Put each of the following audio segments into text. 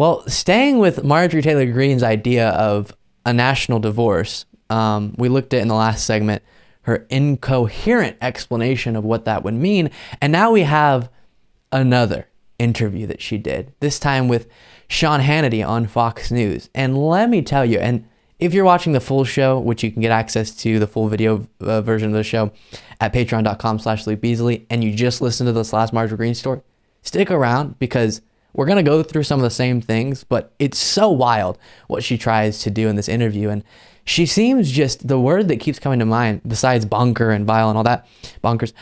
Well, staying with Marjorie Taylor Greene's idea of a national divorce, we looked at in the last segment her incoherent explanation of what that would mean. And now we have another interview that she did, this time with Sean Hannity on Fox News. And let me tell you, and if you're watching the full show, which you can get access to the full video version of the show at patreon.com/Beasley, and you just listened to this last Marjorie Greene story, stick around because we're going to go through some of the same things, but it's so wild what she tries to do in this interview. And she seems just, the word that keeps coming to mind, besides bunker and vile and all that, bonkers,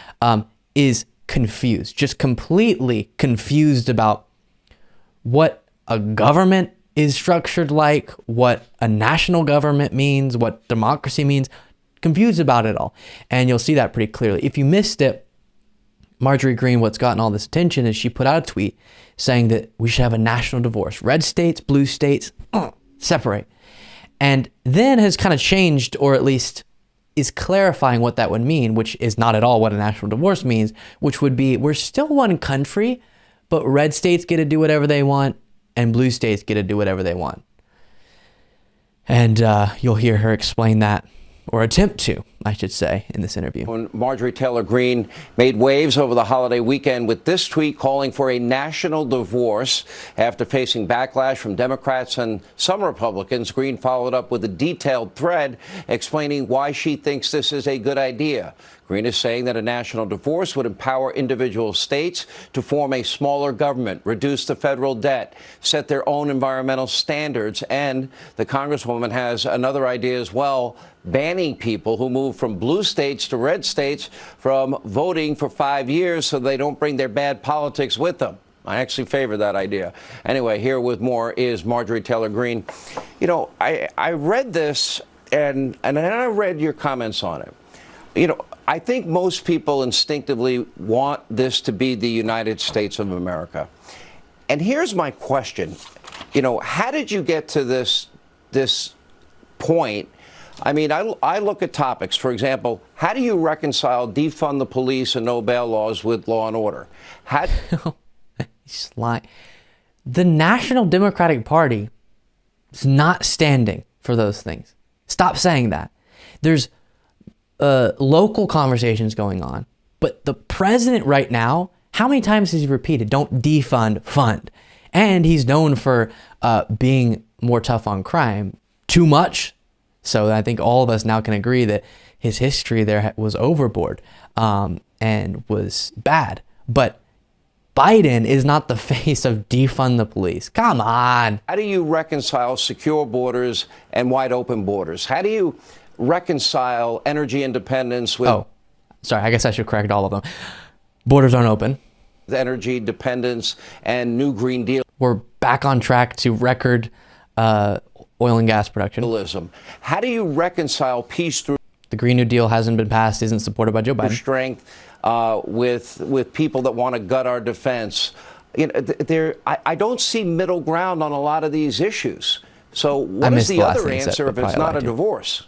is confused. Just completely confused about what a government is structured like, what a national government means, what democracy means, confused about it all. And you'll see that pretty clearly. If you missed it, Marjorie Greene, what's gotten all this attention is she put out a tweet saying that we should have a national divorce. Red states, blue states, separate. And then has kind of changed, or at least is clarifying what that would mean, which is not at all what a national divorce means, which would be we're still one country, but red states get to do whatever they want and blue states get to do whatever they want. And you'll hear her explain that, or attempt to, I should say, in this interview. When Marjorie Taylor Greene made waves over the holiday weekend with this tweet calling for a national divorce after facing backlash from Democrats and some Republicans. Greene followed up with a detailed thread explaining why she thinks this is a good idea. Greene is saying that a national divorce would empower individual states to form a smaller government, reduce the federal debt, set their own environmental standards, and the Congresswoman has another idea as well, banning people who move from blue states to red states from voting for 5 years so they don't bring their bad politics with them. I actually favor that idea. Anyway, here with more is Marjorie Taylor Greene. You know, I read this and then I read your comments on it. You know, I think most people instinctively want this to be the United States of America. And here's my question. You know, how did you get to this point? I mean, I look at topics, for example, how do you reconcile defund the police and no bail laws with law and order? The National Democratic Party is not standing for those things. Stop saying that. There's local conversations going on, but the president right now, how many times has he repeated, don't defund, fund? And he's known for being more tough on crime, too much. So I think all of us now can agree that his history there was overboard and was bad. But Biden is not the face of defund the police. Come on. How do you reconcile secure borders and wide open borders? How do you reconcile energy independence with... Oh, sorry, I guess I should correct all of them. Borders aren't open. Energy dependence and new Green Deal. We're back on track to record oil and gas production. How do you reconcile peace through... The Green New Deal hasn't been passed, isn't supported by Joe Biden. ...strength with people that want to gut our defense? You know, I don't see middle ground on a lot of these issues. So what is the other answer if it's not a divorce?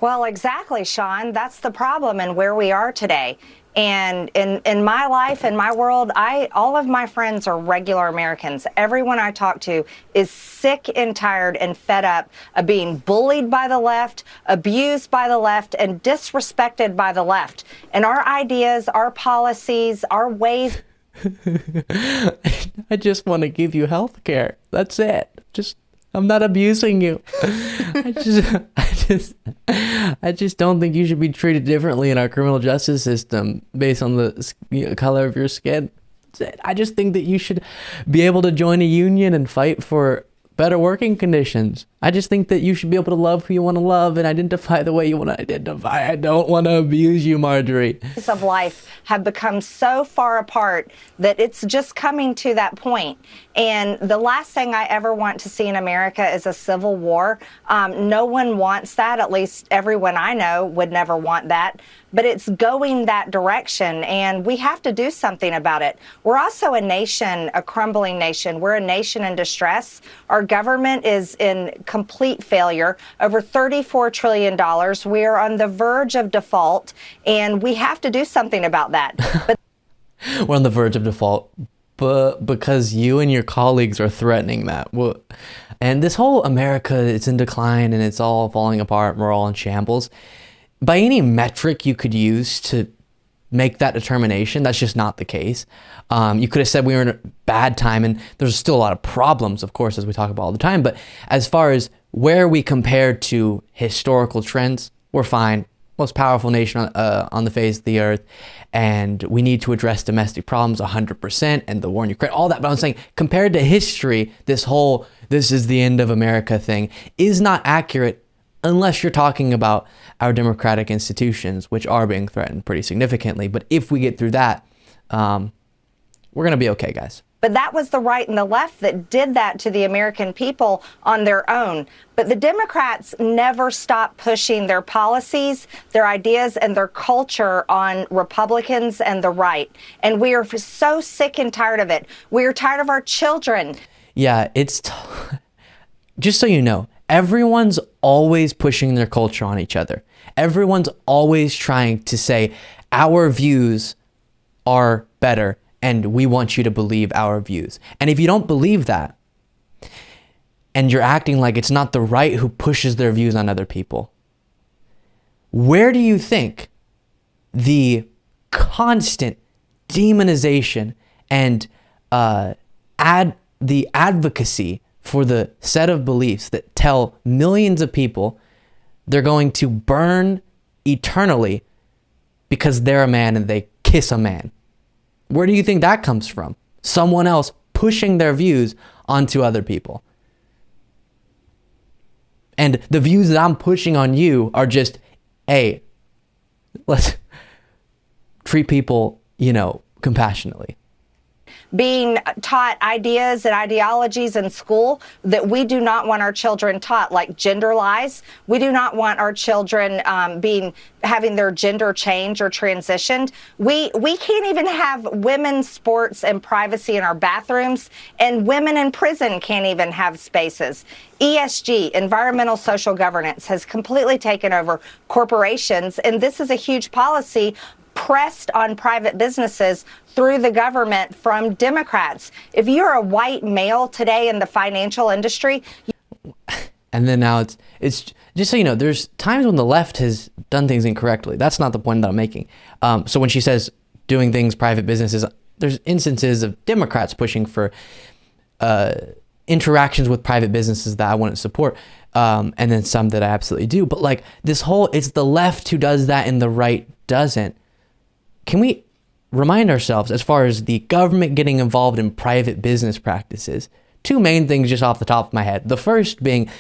Well, exactly, Sean. That's the problem and where we are today. And in my life, in my world, all of my friends are regular Americans. Everyone I talk to is sick and tired and fed up of being bullied by the left, abused by the left, and disrespected by the left. And our ideas, our policies, our ways... I just want to give you health care. That's it. I'm not abusing you. I just don't think you should be treated differently in our criminal justice system based on the color of your skin. I just think that you should be able to join a union and fight for better working conditions. I just think that you should be able to love who you want to love and identify the way you want to identify. I don't want to abuse you, Marjorie. ...of life have become so far apart that it's just coming to that point. And the last thing I ever want to see in America is a civil war. No one wants that. At least everyone I know would never want that. But it's going that direction, and we have to do something about it. We're also a nation, a crumbling nation. We're a nation in distress. Our government is in complete failure. Over $34 trillion. We are on the verge of default, and we have to do something about that. But we're on the verge of default, but because you and your colleagues are threatening that. Well, and this whole America, it's in decline and it's all falling apart and we're all in shambles. By any metric you could use to make that determination, that's just not the case. You could have said we were in a bad time, and there's still a lot of problems, of course, as we talk about all the time. But as far as where we compare to historical trends, we're fine. Most powerful nation on the face of the earth, and we need to address domestic problems 100%, and the war in Ukraine, all that. But I'm saying, compared to history, this is the end of America thing is not accurate unless you're talking about our democratic institutions, which are being threatened pretty significantly. But if we get through that, we're going to be okay, guys. But that was the right and the left that did that to the American people on their own. But the Democrats never stopped pushing their policies, their ideas, and their culture on Republicans and the right. And we are so sick and tired of it. We are tired of our children. Yeah, just so you know, everyone's always pushing their culture on each other. Everyone's always trying to say, our views are better, and we want you to believe our views. And if you don't believe that, and you're acting like it's not the right who pushes their views on other people, where do you think the constant demonization and the advocacy for the set of beliefs that tell millions of people they're going to burn eternally because they're a man and they kiss a man? Where do you think that comes from? Someone else pushing their views onto other people. And the views that I'm pushing on you are just, hey, let's treat people, compassionately. Being taught ideas and ideologies in school that we do not want our children taught, like gender lies. We do not want our children having their gender changed or transitioned. We can't even have women's sports and privacy in our bathrooms, and women in prison can't even have spaces. ESG, environmental social governance, has completely taken over corporations, and this is a huge policy pressed on private businesses through the government from Democrats. If you're a white male today in the financial industry, and then now it's just so you know, there's times when the left has done things incorrectly. That's not the point that I'm making. So when she says doing things private businesses, there's instances of Democrats pushing for interactions with private businesses that I wouldn't support, and then some that I absolutely do. But like it's the left who does that and the right doesn't. Can we remind ourselves, as far as the government getting involved in private business practices, two main things just off the top of my head. The first being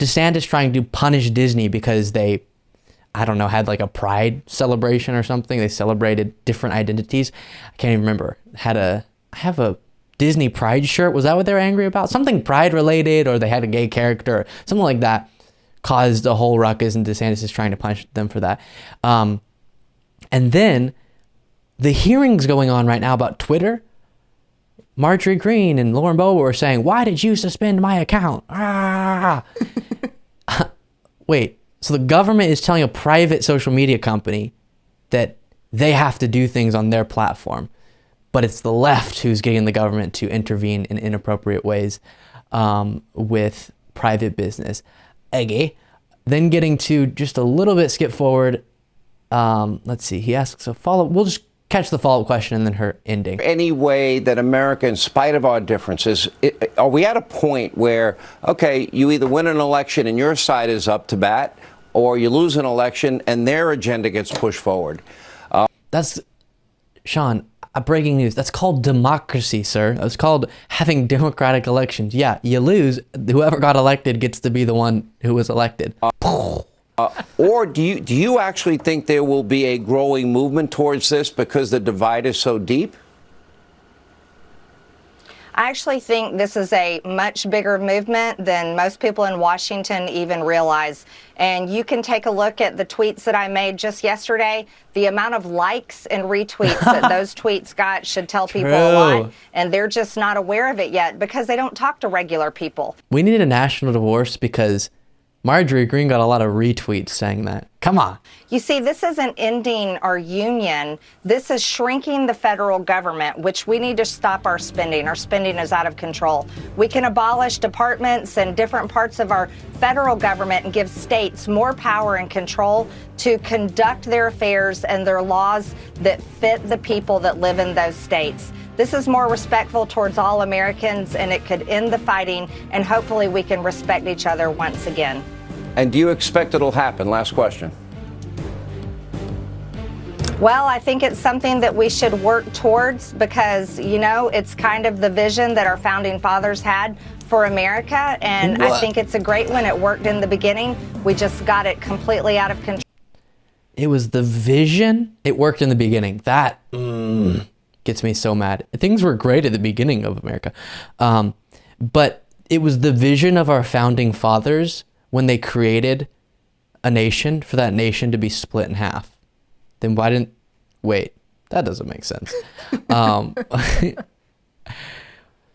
DeSantis trying to punish Disney because they, had like a pride celebration or something. They celebrated different identities. I can't even remember. I have a Disney pride shirt. Was that what they were angry about? Something pride related, or they had a gay character, something like that, caused a whole ruckus, and DeSantis is trying to punish them for that. And then the hearings going on right now about Twitter, Marjorie Greene and Lauren Boebert were saying, "Why did you suspend my account?" Wait, so the government is telling a private social media company that they have to do things on their platform, but it's the left who's getting the government to intervene in inappropriate ways with private business. Okay. Then getting to just a little bit skip forward. Let's see. He asks a follow-up. We'll just catch the follow-up question and then her ending. Any way that America, in spite of our differences, are we at a point where, okay, you either win an election and your side is up to bat, or you lose an election and their agenda gets pushed forward? That's, Sean, breaking news. That's called democracy, sir. That's called having democratic elections. Yeah, you lose. Whoever got elected gets to be the one who was elected. Or do you actually think there will be a growing movement towards this because the divide is so deep? I actually think this is a much bigger movement than most people in Washington even realize. And you can take a look at the tweets that I made just yesterday. The amount of likes and retweets that those tweets got should tell people a lot. And they're just not aware of it yet because they don't talk to regular people. We need a national divorce because Marjorie Greene got a lot of retweets saying that. Come on. You see, this isn't ending our union. This is shrinking the federal government, which we need to stop our spending. Our spending is out of control. We can abolish departments and different parts of our federal government and give states more power and control to conduct their affairs and their laws that fit the people that live in those states. This is more respectful towards all Americans, and it could end the fighting, and hopefully we can respect each other once again. And do you expect it'll happen? Last question. Well, I think it's something that we should work towards because, you know, it's kind of the vision that our founding fathers had for America, and I think it's a great one. It worked in the beginning. We just got it completely out of control. It was the vision. It worked in the beginning. That gets me so mad. Things were great at the beginning of America. But it was the vision of our founding fathers when they created a nation, for that nation to be split in half. Then why didn't, wait, that doesn't make sense.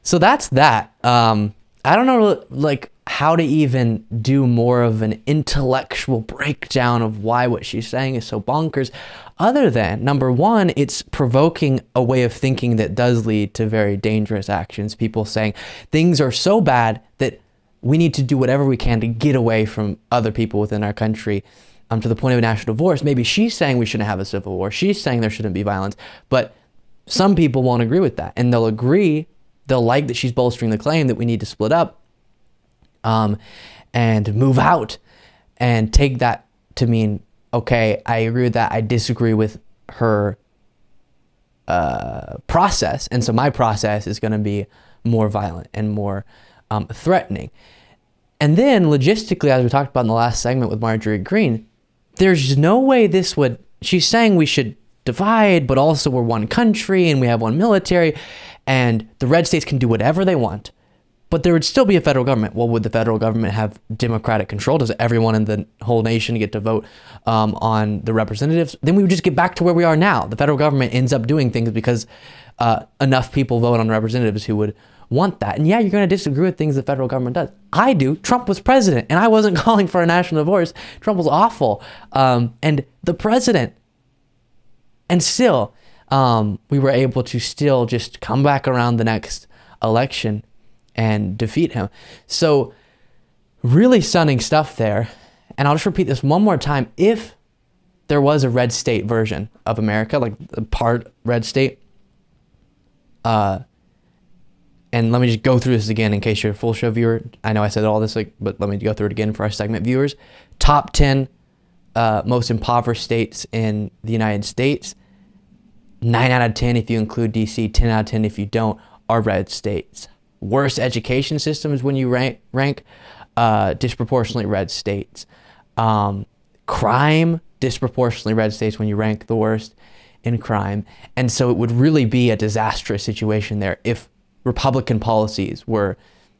So that's that. I don't know like how to even do more of an intellectual breakdown of why what she's saying is so bonkers, other than, number one, it's provoking a way of thinking that does lead to very dangerous actions. People saying things are so bad that we need to do whatever we can to get away from other people within our country, to the point of a national divorce. Maybe she's saying we shouldn't have a civil war. She's saying there shouldn't be violence. But some people won't agree with that. And they'll agree, they'll like that she's bolstering the claim that we need to split up and move out, and take that to mean, okay, I agree with that. I disagree with her process. And so my process is going to be more violent and more threatening. And then logistically, as we talked about in the last segment with Marjorie Greene, there's no way this would, she's saying we should divide, but also we're one country and we have one military and the red states can do whatever they want, but there would still be a federal government. Well, would the federal government have democratic control? Does everyone in the whole nation get to vote on the representatives? Then we would just get back to where we are now. The federal government ends up doing things because enough people vote on representatives who would want that. And yeah, you're going to disagree with things the federal government does. I do. Trump was president and I wasn't calling for a national divorce. Trump was awful. And the president, and still, we were able to still just come back around the next election and defeat him. So really stunning stuff there. And I'll just repeat this one more time. If there was a red state version of America, like a part red state, and let me just go through this again in case you're a full show viewer. I know I said all this, but let me go through it again for our segment viewers. Top 10 most impoverished states in the United States. 9 out of 10 if you include DC, 10 out of 10 if you don't, are red states. Worst education systems when you rank disproportionately red states. Crime, disproportionately red states when you rank the worst in crime. And so it would really be a disastrous situation there if Republican policies were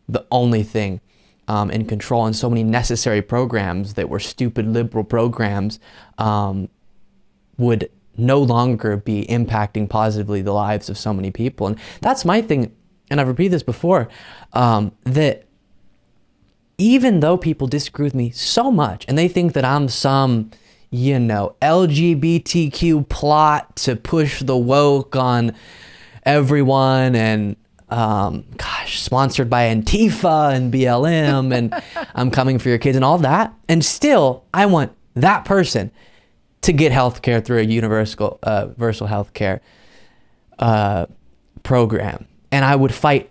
the only thing in control, and so many necessary programs that were stupid liberal programs would no longer be impacting positively the lives of so many people. And that's my thing, and I've repeated this before, that even though people disagree with me so much and they think that I'm some, you know, LGBTQ plot to push the woke on everyone and sponsored by Antifa and BLM and I'm coming for your kids and all that. And still, I want that person to get healthcare through a universal healthcare program. And I would fight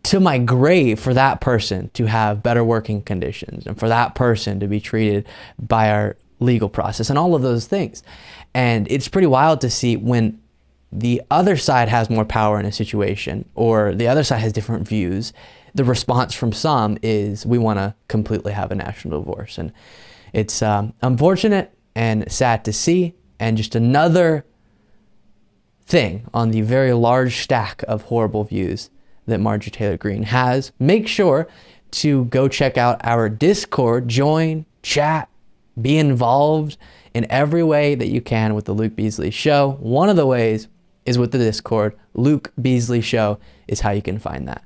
to my grave for that person to have better working conditions and for that person to be treated by our legal process and all of those things. And it's pretty wild to see when the other side has more power in a situation or the other side has different views, the response from some is we want to completely have a national divorce. And it's unfortunate and sad to see, and just another thing on the very large stack of horrible views that Marjorie Taylor Greene has. Make sure to go check out our Discord, join, chat, be involved in every way that you can with the Luke Beasley Show. One of the ways is with the Discord. Luke Beasley Show is how you can find that.